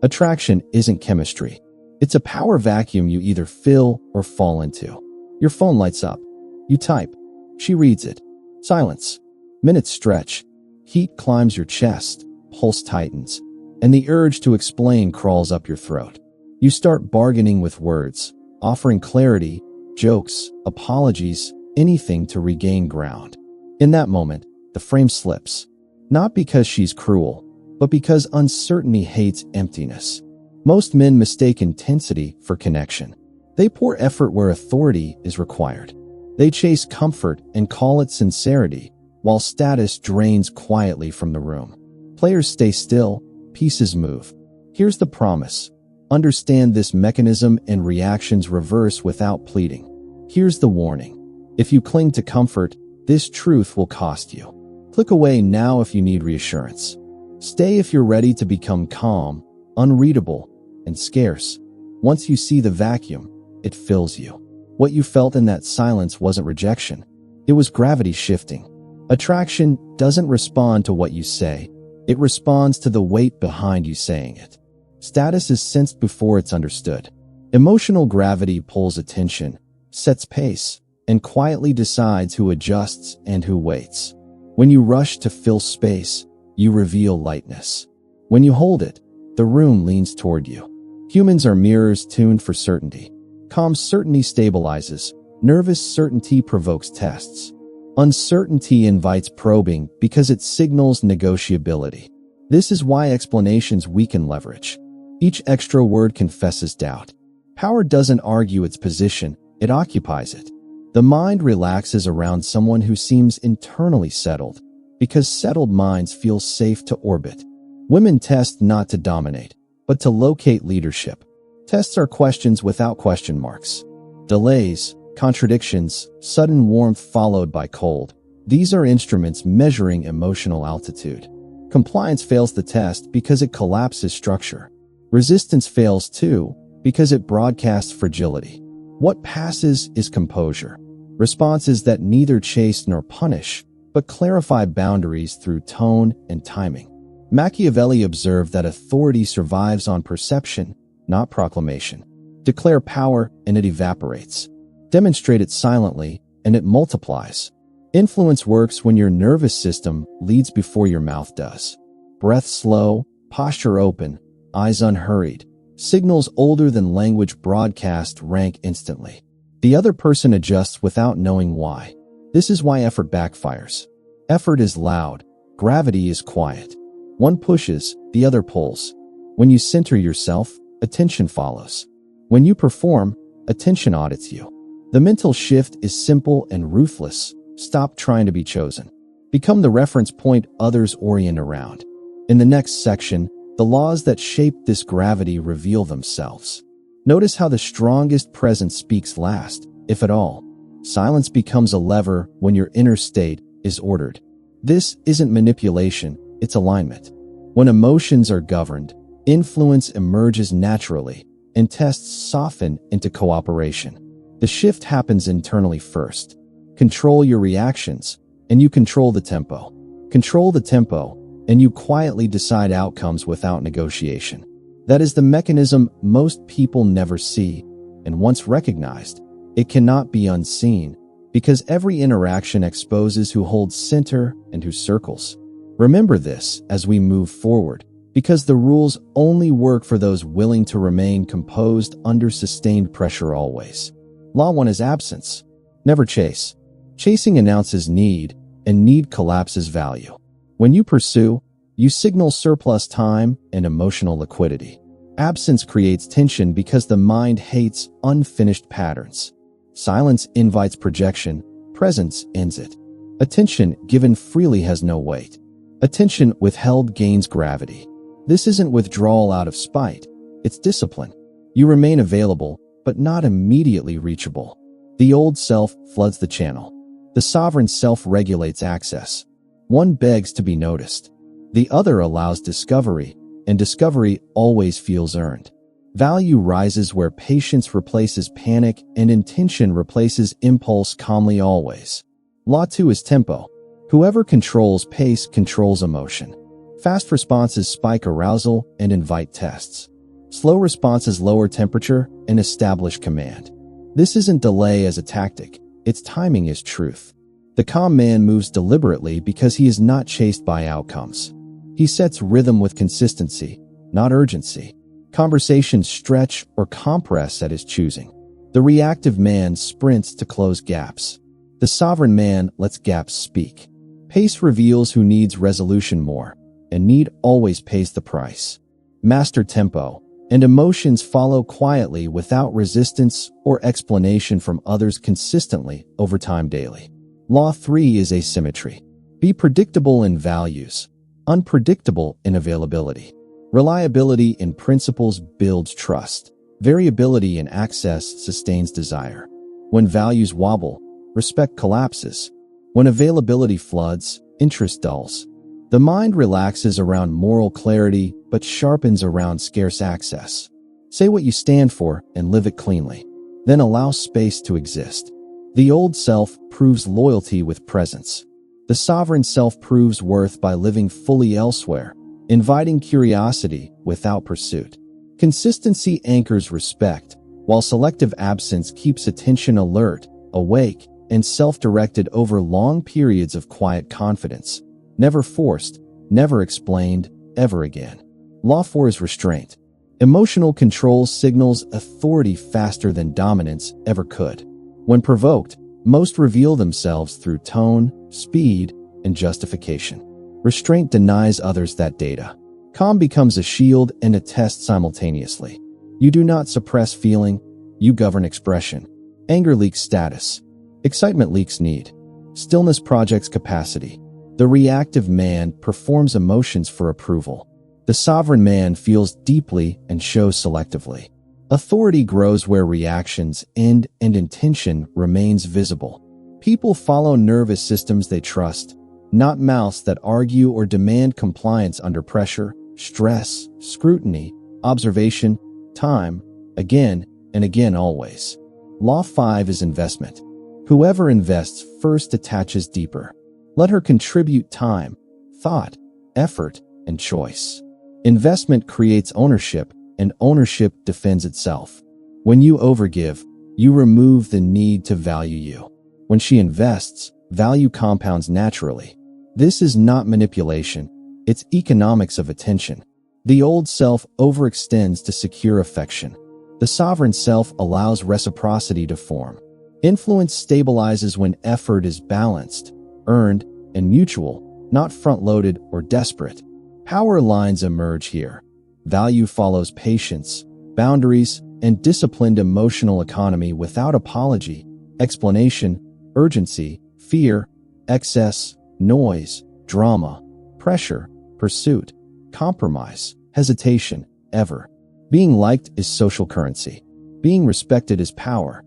Attraction isn't chemistry. It's a power vacuum you either fill or fall into. Your phone lights up. You type. She reads it. Silence. Minutes stretch. Heat climbs your chest. Pulse tightens. And the urge to explain crawls up your throat. You start bargaining with words, offering clarity, jokes, apologies, anything to regain ground. In that moment, the frame slips. Not because she's cruel, but because uncertainty hates emptiness. Most men mistake intensity for connection. They pour effort where authority is required. They chase comfort and call it sincerity, while status drains quietly from the room. Players stay still, pieces move. Here's the promise. Understand this mechanism and reactions reverse without pleading. Here's the warning. If you cling to comfort, this truth will cost you. Click away now if you need reassurance. Stay if you're ready to become calm, unreadable, and scarce. Once you see the vacuum, it fills you. What you felt in that silence wasn't rejection. It was gravity shifting. Attraction doesn't respond to what you say. It responds to the weight behind you saying it. Status is sensed before it's understood. Emotional gravity pulls attention, sets pace, and quietly decides who adjusts and who waits. When you rush to fill space, you reveal lightness. When you hold it, the room leans toward you. Humans are mirrors tuned for certainty. Calm certainty stabilizes. Nervous certainty provokes tests. Uncertainty invites probing because it signals negotiability. This is why explanations weaken leverage. Each extra word confesses doubt. Power doesn't argue its position, it occupies it. The mind relaxes around someone who seems internally settled, because settled minds feel safe to orbit. Women test not to dominate, but to locate leadership. Tests are questions without question marks. Delays, contradictions, sudden warmth followed by cold. These are instruments measuring emotional altitude. Compliance fails the test because it collapses structure. Resistance fails too, because it broadcasts fragility. What passes is composure. Responses that neither chase nor punish, but clarify boundaries through tone and timing. Machiavelli observed that authority survives on perception, not proclamation. Declare power and it evaporates. Demonstrate it silently and it multiplies. Influence works when your nervous system leads before your mouth does. Breath slow, posture open, eyes unhurried. Signals older than language broadcast rank instantly. The other person adjusts without knowing why. This is why effort backfires. Effort is loud. Gravity is quiet. One pushes, the other pulls. When you center yourself, attention follows. When you perform, attention audits you. The mental shift is simple and ruthless. Stop trying to be chosen. Become the reference point others orient around. In the next section, the laws that shape this gravity reveal themselves. Notice how the strongest presence speaks last, if at all. Silence becomes a lever when your inner state is ordered. This isn't manipulation, it's alignment. When emotions are governed, influence emerges naturally, and tests soften into cooperation. The shift happens internally first. Control your reactions, and you control the tempo. Control the tempo, and you quietly decide outcomes without negotiation. That is the mechanism most people never see, and once recognized, it cannot be unseen, because every interaction exposes who holds center and who circles. Remember this as we move forward, because the rules only work for those willing to remain composed under sustained pressure always. Law 1 is absence. Never chase. Chasing announces need, and need collapses value. When you pursue, you signal surplus time and emotional liquidity. Absence creates tension because the mind hates unfinished patterns. Silence invites projection, presence ends it. Attention given freely has no weight. Attention withheld gains gravity. This isn't withdrawal out of spite, it's discipline. You remain available, but not immediately reachable. The old self floods the channel. The sovereign self regulates access. One begs to be noticed. The other allows discovery, and discovery always feels earned. Value rises where patience replaces panic and intention replaces impulse calmly always. Law 2 is tempo. Whoever controls pace controls emotion. Fast responses spike arousal and invite tests. Slow responses lower temperature and establish command. This isn't delay as a tactic, its timing is truth. The calm man moves deliberately because he is not chased by outcomes. He sets rhythm with consistency, not urgency. Conversations stretch or compress at his choosing. The reactive man sprints to close gaps. The sovereign man lets gaps speak. Pace reveals who needs resolution more, and need always pays the price. Master tempo, and emotions follow quietly without resistance or explanation from others consistently over time daily. Law 3 is asymmetry. Be predictable in values, unpredictable in availability. Reliability in principles builds trust. Variability in access sustains desire. When values wobble, respect collapses. When availability floods, interest dulls. The mind relaxes around moral clarity, but sharpens around scarce access. Say what you stand for and live it cleanly. Then allow space to exist. The old self proves loyalty with presence. The sovereign self proves worth by living fully elsewhere, inviting curiosity without pursuit. Consistency anchors respect, while selective absence keeps attention alert, awake, and self-directed over long periods of quiet confidence. Never forced, never explained, ever again. Law 4 is restraint. Emotional control signals authority faster than dominance ever could. When provoked, most reveal themselves through tone, speed, and justification. Restraint denies others that data. Calm becomes a shield and a test simultaneously. You do not suppress feeling, you govern expression. Anger leaks status. Excitement leaks need. Stillness projects capacity. The reactive man performs emotions for approval. The sovereign man feels deeply and shows selectively. Authority grows where reactions end and intention remains visible. People follow nervous systems they trust, not mouths that argue or demand compliance under pressure, stress, scrutiny, observation, time, again and again always. Law 5 is investment. Whoever invests first attaches deeper. Let her contribute time, thought, effort, and choice. Investment creates ownership, and ownership defends itself. When you overgive, you remove the need to value you. When she invests, value compounds naturally. This is not manipulation, it's economics of attention. The old self overextends to secure affection. The sovereign self allows reciprocity to form. Influence stabilizes when effort is balanced, earned, and mutual, not front-loaded or desperate. Power lines emerge here. Value follows patience, boundaries, and disciplined emotional economy without apology, explanation, urgency, fear, excess, noise, drama, pressure, pursuit, compromise, hesitation, ever. Being liked is social currency. Being respected is power.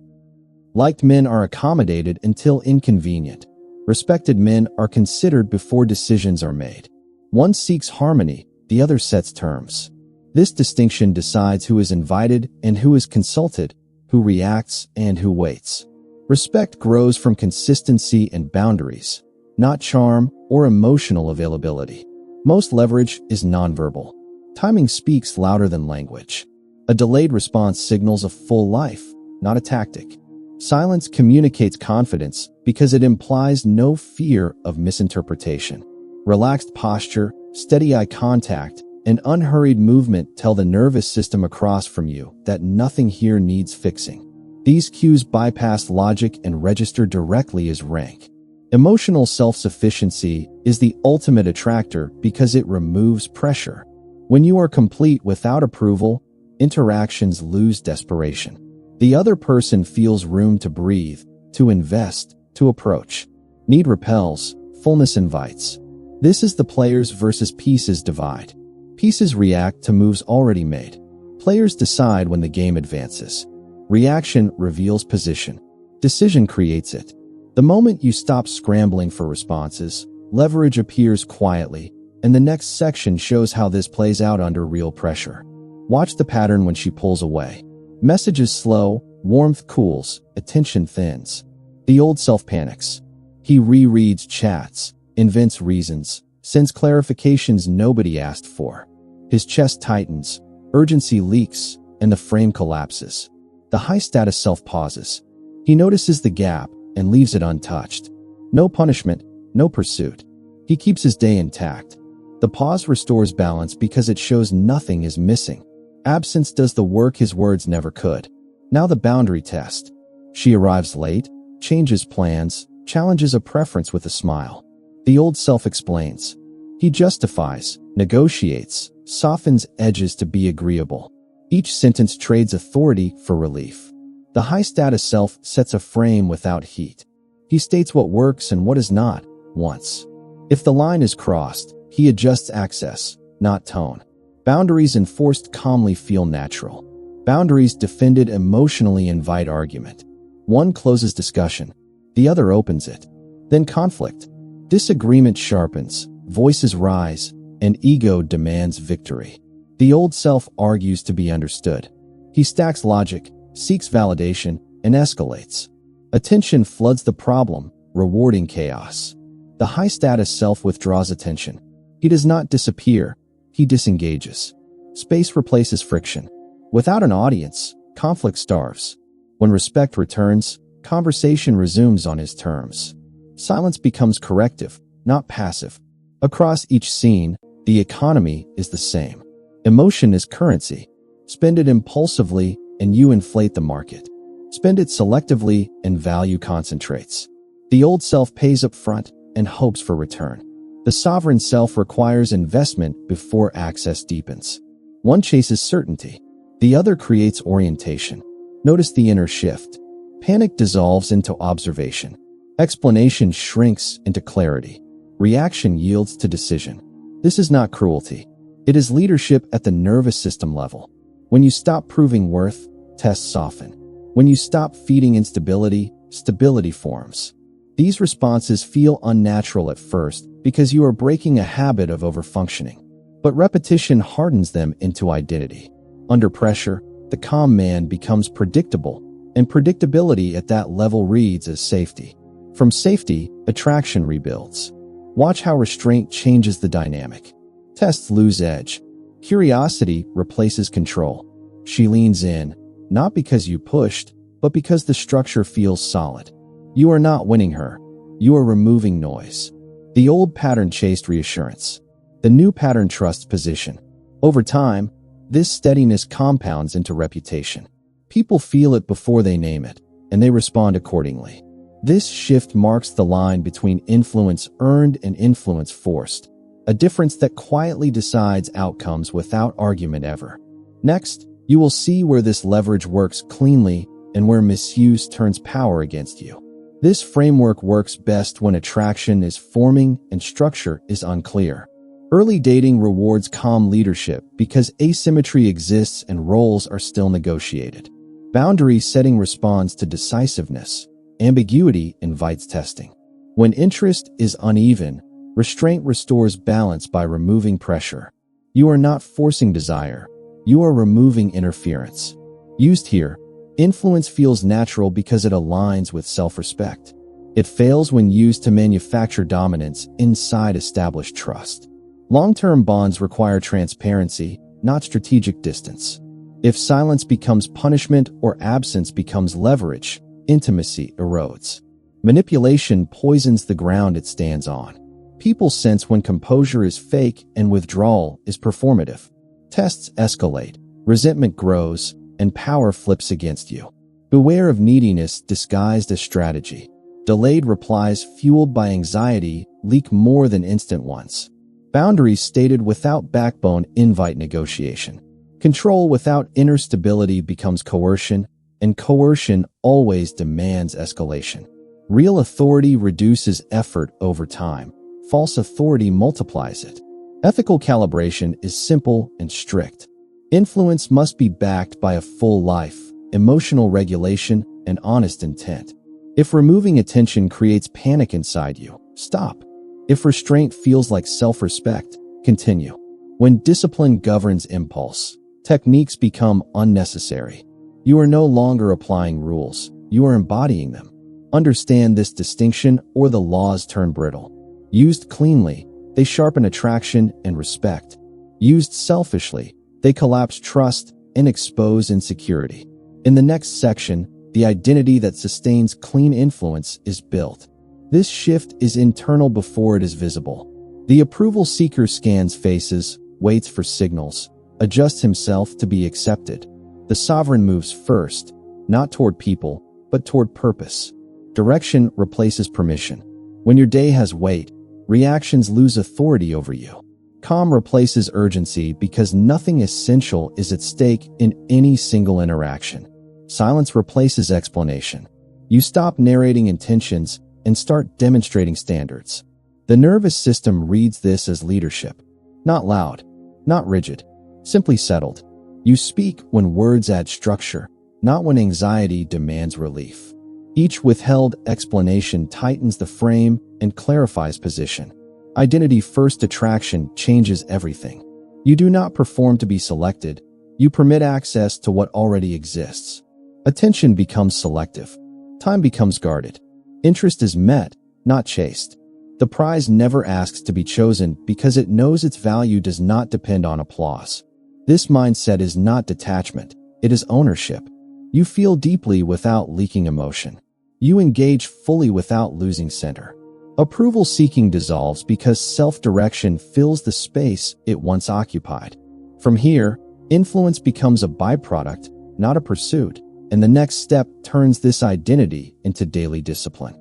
Liked men are accommodated until inconvenient. Respected men are considered before decisions are made. One seeks harmony, the other sets terms. This distinction decides who is invited and who is consulted, who reacts and who waits. Respect grows from consistency and boundaries, not charm or emotional availability. Most leverage is nonverbal. Timing speaks louder than language. A delayed response signals a full life, not a tactic. Silence communicates confidence because it implies no fear of misinterpretation. Relaxed posture, steady eye contact, and unhurried movement tell the nervous system across from you that nothing here needs fixing. These cues bypass logic and register directly as rank. Emotional self-sufficiency is the ultimate attractor because it removes pressure. When you are complete without approval, interactions lose desperation. The other person feels room to breathe, to invest, to approach. Need repels, fullness invites. This is the players versus pieces divide. Pieces react to moves already made. Players decide when the game advances. Reaction reveals position. Decision creates it. The moment you stop scrambling for responses, leverage appears quietly, and the next section shows how this plays out under real pressure. Watch the pattern when she pulls away. Messages slow, warmth cools, attention thins. The old self panics. He rereads chats, invents reasons, sends clarifications nobody asked for. His chest tightens, Urgency leaks, and the frame collapses. The high-status self pauses. He notices the gap and leaves it untouched. No punishment, no pursuit. He keeps his day intact. The pause restores balance because it shows nothing is missing. Absence does the work his words never could. Now the boundary test. She arrives late, changes plans, challenges a preference with a smile. The old self explains. He justifies, negotiates, softens edges to be agreeable. Each sentence trades authority for relief. The high-status self sets a frame without heat. He states what works and what is not, once. If the line is crossed, he adjusts access, not tone. Boundaries enforced calmly feel natural. Boundaries defended emotionally invite argument. One closes discussion. The other opens it. Then conflict. Disagreement sharpens, voices rise, and ego demands victory. The old self argues to be understood. He stacks logic, seeks validation, and escalates. Attention floods the problem, rewarding chaos. The high-status self withdraws attention. He does not disappear, he disengages. Space replaces friction. Without an audience, conflict starves. When respect returns, conversation resumes on his terms. Silence becomes corrective, not passive. Across each scene, the economy is the same. Emotion is currency. Spend it impulsively, and you inflate the market. Spend it selectively, and value concentrates. The old self pays up front and hopes for return. The sovereign self requires investment before access deepens. One chases certainty. The other creates orientation. Notice the inner shift. Panic dissolves into observation. Explanation shrinks into clarity. Reaction yields to decision. This is not cruelty. It is leadership at the nervous system level. When you stop proving worth, tests soften. When you stop feeding instability, stability forms. These responses feel unnatural at first because you are breaking a habit of overfunctioning. But repetition hardens them into identity. Under pressure, the calm man becomes predictable, and predictability at that level reads as safety. From safety, attraction rebuilds. Watch how restraint changes the dynamic. Tests lose edge. Curiosity replaces control. She leans in, not because you pushed, but because the structure feels solid. You are not winning her. You are removing noise. The old pattern chased reassurance. The new pattern trusts position. Over time, this steadiness compounds into reputation. People feel it before they name it, and they respond accordingly. This shift marks the line between influence earned and influence forced, a difference that quietly decides outcomes without argument ever. Next, you will see where this leverage works cleanly and where misuse turns power against you. This framework works best when attraction is forming and structure is unclear. Early dating rewards calm leadership because asymmetry exists and roles are still negotiated. Boundary setting responds to decisiveness. Ambiguity invites testing. When interest is uneven, restraint restores balance by removing pressure. You are not forcing desire. You are removing interference. Used here, influence feels natural because it aligns with self-respect. It fails when used to manufacture dominance inside established trust. Long-term bonds require transparency, not strategic distance. If silence becomes punishment or absence becomes leverage, intimacy erodes. Manipulation poisons the ground it stands on. People sense when composure is fake and withdrawal is performative. Tests escalate, resentment grows, and power flips against you. Beware of neediness disguised as strategy. Delayed replies fueled by anxiety leak more than instant ones. Boundaries stated without backbone invite negotiation. Control without inner stability becomes coercion, and coercion always demands escalation. Real authority reduces effort over time. False authority multiplies it. Ethical calibration is simple and strict. Influence must be backed by a full life, emotional regulation, and honest intent. If removing attention creates panic inside you, stop. If restraint feels like self-respect, continue. When discipline governs impulse, techniques become unnecessary. You are no longer applying rules, you are embodying them. Understand this distinction or the laws turn brittle. Used cleanly, they sharpen attraction and respect. Used selfishly, They collapse trust and expose insecurity. In the next section, the identity that sustains clean influence is built. This shift is internal before it is visible. The approval seeker scans faces, waits for signals, adjusts himself to be accepted. The sovereign moves first, not toward people, but toward purpose. Direction replaces permission. When your day has weight, reactions lose authority over you. Calm replaces urgency because nothing essential is at stake in any single interaction. Silence replaces explanation. You stop narrating intentions and start demonstrating standards. The nervous system reads this as leadership. Not loud, not rigid, simply settled. You speak when words add structure, not when anxiety demands relief. Each withheld explanation tightens the frame and clarifies position. Identity-first attraction changes everything. You do not perform to be selected. You permit access to what already exists. Attention becomes selective. Time becomes guarded. Interest is met, not chased. The prize never asks to be chosen because it knows its value does not depend on applause. This mindset is not detachment. It is ownership. You feel deeply without leaking emotion. You engage fully without losing center. Approval seeking dissolves because self-direction fills the space it once occupied. From here, influence becomes a byproduct, not a pursuit, and the next step turns this identity into daily discipline.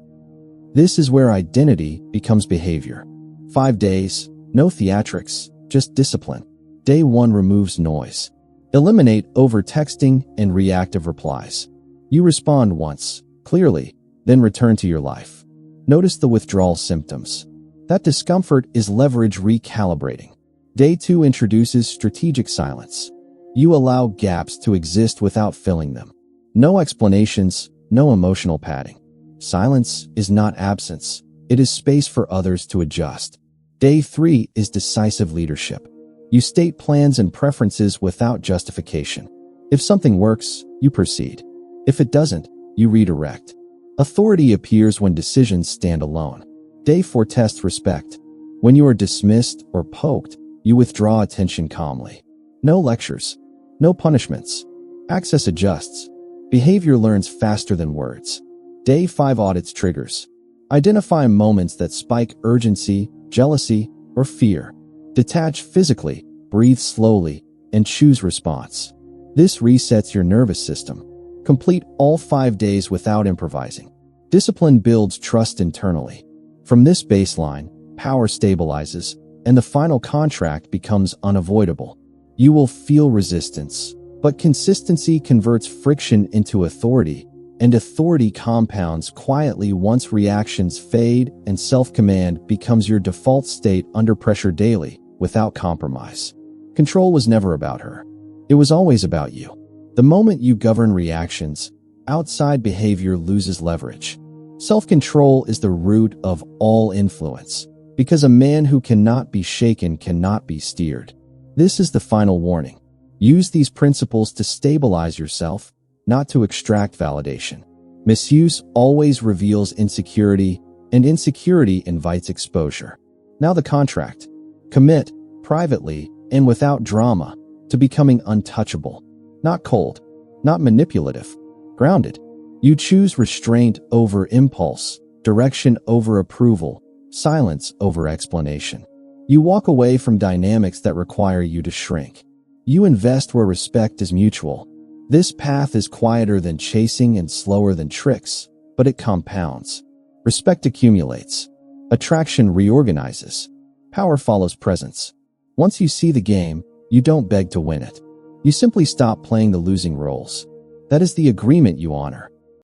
This is where identity becomes behavior. 5 days, no theatrics, just discipline. Day 1 removes noise. Eliminate over-texting and reactive replies. You respond once, clearly, then return to your life. Notice the withdrawal symptoms. That discomfort is leverage recalibrating. Day 2 introduces strategic silence. You allow gaps to exist without filling them. No explanations, no emotional padding. Silence is not absence. It is space for others to adjust. Day 3 is decisive leadership. You state plans and preferences without justification. If something works, you proceed. If it doesn't, you redirect. Authority appears when decisions stand alone. Day 4 tests respect. When you are dismissed or poked, you withdraw attention calmly. No lectures. No punishments. Access adjusts. Behavior learns faster than words. Day 5 audits triggers. Identify moments that spike urgency, jealousy, or fear. Detach physically, breathe slowly, and choose response. This resets your nervous system. Complete all 5 days without improvising. Discipline builds trust internally. From this baseline, power stabilizes, and the final contract becomes unavoidable. You will feel resistance, but consistency converts friction into authority, and authority compounds quietly once reactions fade and self-command becomes your default state under pressure daily, without compromise. Control was never about her. It was always about you. The moment you govern reactions, outside behavior loses leverage. Self-control is the root of all influence, because a man who cannot be shaken cannot be steered. This is the final warning. Use these principles to stabilize yourself, not to extract validation. Misuse always reveals insecurity, and insecurity invites exposure. Now the contract. Commit, privately and without drama, to becoming untouchable. Not cold, not manipulative, grounded. You choose restraint over impulse, direction over approval, silence over explanation. You walk away from dynamics that require you to shrink. You invest where respect is mutual. This path is quieter than chasing and slower than tricks, but it compounds. Respect accumulates. Attraction reorganizes. Power follows presence. Once you see the game, you don't beg to win it. You simply stop playing the losing roles. That is the agreement you honor.